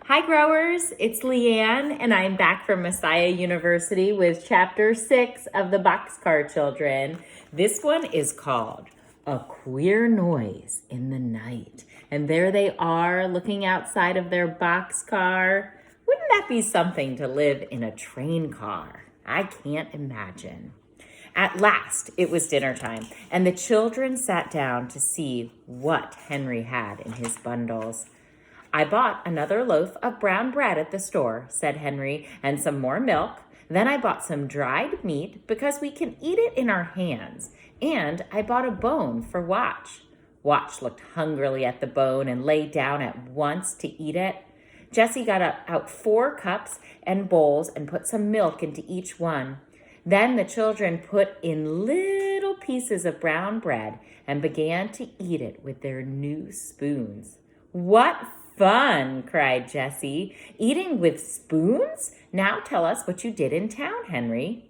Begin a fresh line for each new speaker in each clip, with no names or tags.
Hi growers, it's Leanne and I'm back from Messiah University with chapter 6 of the Boxcar Children. This one is called A Queer Noise in the Night. And there they are looking outside of their boxcar. Wouldn't that be something to live in a train car? I can't imagine. At last, it was dinner time, and the children sat down to see what Henry had in his bundles. I bought another loaf of brown bread at the store, said Henry, and some more milk. Then I bought some dried meat because we can eat it in our hands. And I bought a bone for Watch. Watch looked hungrily at the bone and lay down at once to eat it. Jessie got out 4 cups and bowls and put some milk into each one. Then the children put in little pieces of brown bread and began to eat it with their new spoons. What fun, cried Jessie. Eating with spoons? Now tell us what you did in town, Henry.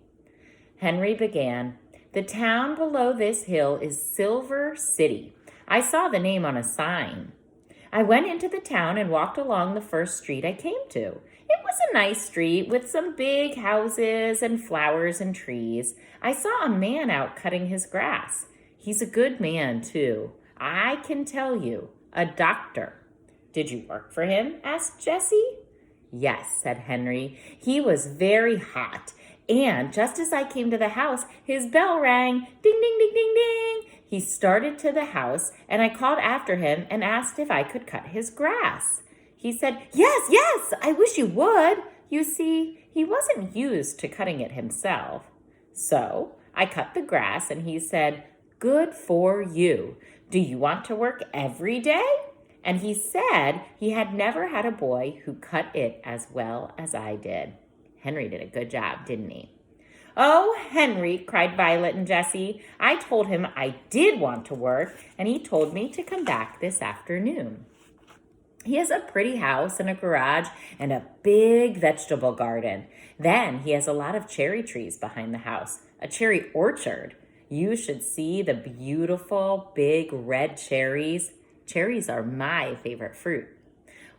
Henry began. The town below this hill is Silver City. I saw the name on a sign. I went into the town and walked along the first street I came to. It was a nice street with some big houses and flowers and trees. I saw a man out cutting his grass. He's a good man, too. I can tell you, a doctor. Did you work for him? Asked Jessie. Yes, said Henry. He was very hot. And just as I came to the house, his bell rang. Ding, ding, ding, ding, ding. He started to the house, and I called after him and asked if I could cut his grass. He said, yes, yes, I wish you would. You see, he wasn't used to cutting it himself. So I cut the grass, and he said, good for you. Do you want to work every day? And he said he had never had a boy who cut it as well as I did. Henry did a good job, didn't he? Oh, Henry, cried Violet and Jessie. I told him I did want to work, and he told me to come back this afternoon. He has a pretty house and a garage and a big vegetable garden. Then he has a lot of cherry trees behind the house, a cherry orchard. You should see the beautiful big red cherries. Cherries are my favorite fruit.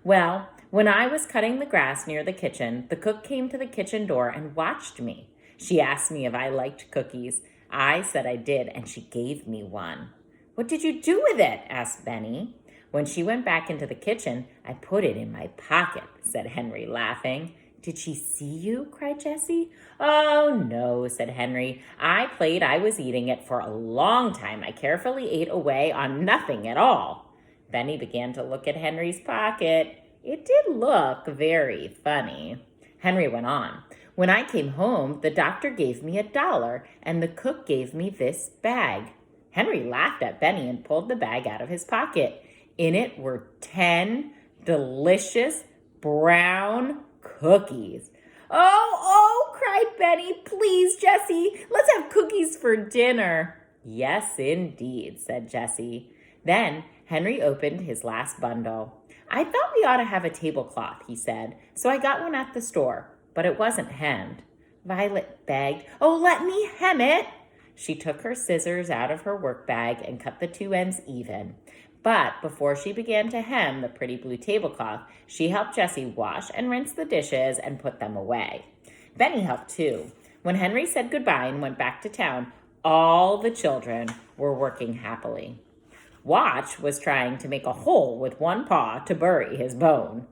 Well, when I was cutting the grass near the kitchen, the cook came to the kitchen door and watched me. She asked me if I liked cookies. I said I did, and she gave me one. What did you do with it? Asked Benny. When she went back into the kitchen, I put it in my pocket, said Henry, laughing. Did she see you? Cried Jessie. Oh, no, said Henry. I played I was eating it for a long time. I carefully ate away on nothing at all. Benny began to look at Henry's pocket. It did look very funny. Henry went on. When I came home, the doctor gave me $1, and the cook gave me this bag. Henry laughed at Benny and pulled the bag out of his pocket. In it were 10 delicious brown cookies. Oh, cried Benny. Please, Jessie, let's have cookies for dinner. Yes, indeed, said Jessie. Then Henry opened his last bundle. I thought we ought to have a tablecloth, he said, so I got one at the store, but it wasn't hemmed. Violet begged, oh, let me hem it. She took her scissors out of her work bag and cut the 2 ends even. But before she began to hem the pretty blue tablecloth, she helped Jessie wash and rinse the dishes and put them away. Benny helped too. When Henry said goodbye and went back to town, all the children were working happily. Watch was trying to make a hole with one paw to bury his bone.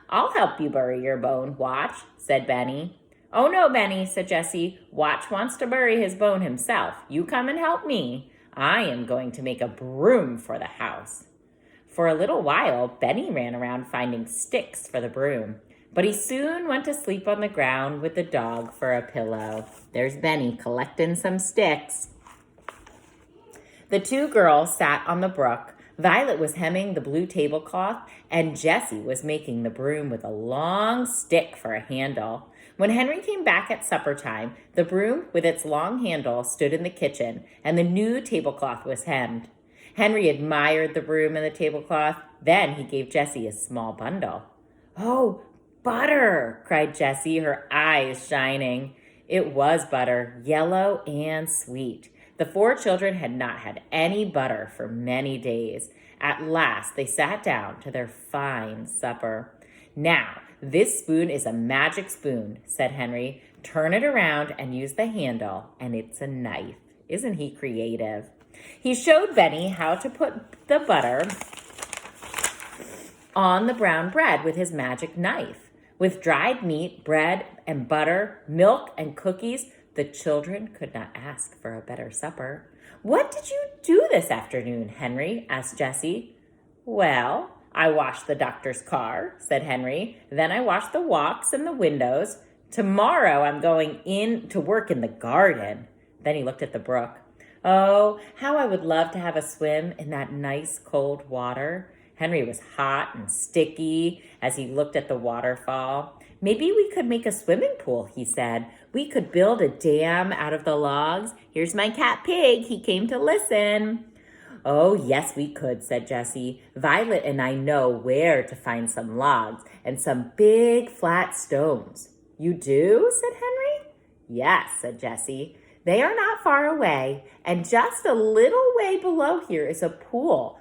I'll help you bury your bone, Watch, said Benny. Oh, no, Benny, said Jessie. Watch wants to bury his bone himself. You come and help me. I am going to make a broom for the house. For a little while, Benny ran around finding sticks for the broom, but he soon went to sleep on the ground with the dog for a pillow. There's Benny collecting some sticks. The 2 girls sat on the brook. Violet was hemming the blue tablecloth, and Jessie was making the broom with a long stick for a handle. When Henry came back at supper time, the broom with its long handle stood in the kitchen, and the new tablecloth was hemmed. Henry admired the broom and the tablecloth. Then he gave Jessie a small bundle. Oh, butter, cried Jessie, her eyes shining. It was butter, yellow and sweet. The 4 children had not had any butter for many days. At last, they sat down to their fine supper. Now, this spoon is a magic spoon, said Henry. Turn it around and use the handle, and it's a knife. Isn't he creative? He showed Benny how to put the butter on the brown bread with his magic knife. With dried meat, bread, and butter, milk, and cookies, the children could not ask for a better supper. What did you do this afternoon, Henry? Asked Jessie. Well, I washed the doctor's car, said Henry. Then I washed the walks and the windows. Tomorrow I'm going in to work in the garden. Then he looked at the brook. Oh, how I would love to have a swim in that nice cold water. Henry was hot and sticky as he looked at the waterfall. Maybe we could make a swimming pool, he said. We could build a dam out of the logs. Here's my cat Pig. He came to listen. Oh, yes, we could, said Jessie. Violet and I know where to find some logs and some big flat stones. You do? Said Henry. Yes, said Jessie. They are not far away, and just a little way below here is a pool,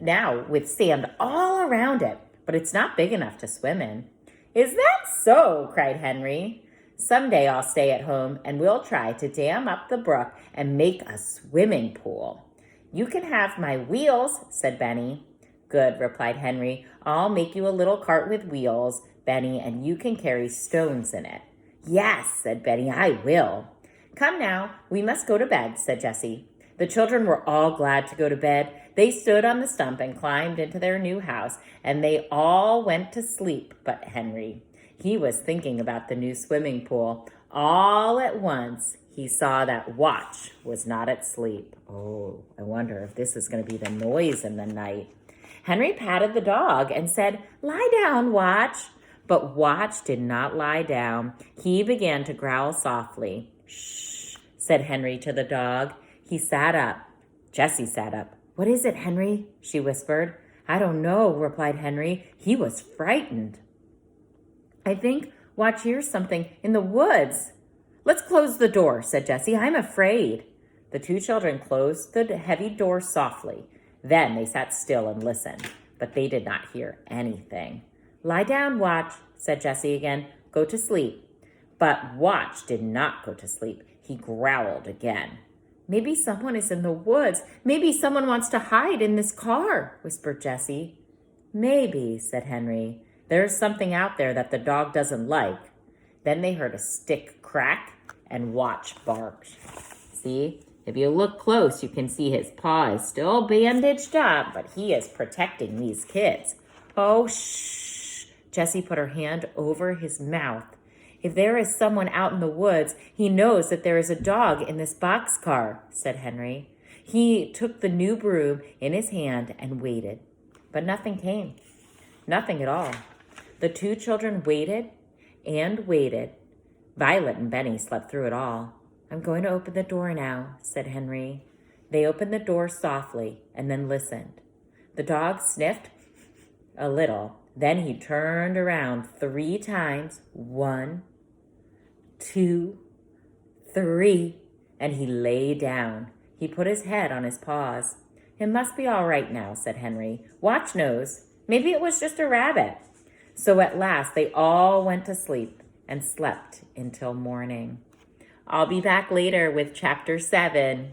now with sand all around it, but it's not big enough to swim in. Is that so? Cried Henry. Someday I'll stay at home and we'll try to dam up the brook and make a swimming pool. You can have my wheels, said Benny. Good, replied Henry. I'll make you a little cart with wheels, Benny, and you can carry stones in it. Yes, said Benny, I will. Come now, we must go to bed, said Jessie. The children were all glad to go to bed. They stood on the stump and climbed into their new house, and they all went to sleep but Henry. He was thinking about the new swimming pool. All at once, he saw that Watch was not asleep. Oh, I wonder if this is going to be the noise in the night. Henry patted the dog and said, Lie down, Watch. But Watch did not lie down. He began to growl softly. Shh, said Henry to the dog. He sat up. Jessie sat up. What is it, Henry? She whispered. I don't know, replied Henry. He was frightened. I think Watch hears something in the woods. Let's close the door, said Jessie. I'm afraid. The two children closed the heavy door softly. Then they sat still and listened, but they did not hear anything. Lie down, Watch, said Jessie again. Go to sleep. But Watch did not go to sleep. He growled again. Maybe someone is in the woods. Maybe someone wants to hide in this car, whispered Jessie. Maybe, said Henry. There's something out there that the dog doesn't like. Then they heard a stick crack and Watch barked. See, if you look close, you can see his paw is still bandaged up, but he is protecting these kids. Oh, shh. Jessie put her hand over his mouth. If there is someone out in the woods, he knows that there is a dog in this boxcar, said Henry. He took the new broom in his hand and waited. But nothing came. Nothing at all. The two children waited and waited. Violet and Benny slept through it all. I'm going to open the door now, said Henry. They opened the door softly and then listened. The dog sniffed a little. Then he turned around 3 times. 1, 2, 3, and he lay down. He put his head on his paws. It must be all right now, said Henry. Watch knows. Maybe it was just a rabbit. So at last they all went to sleep and slept until morning. I'll be back later with chapter 7.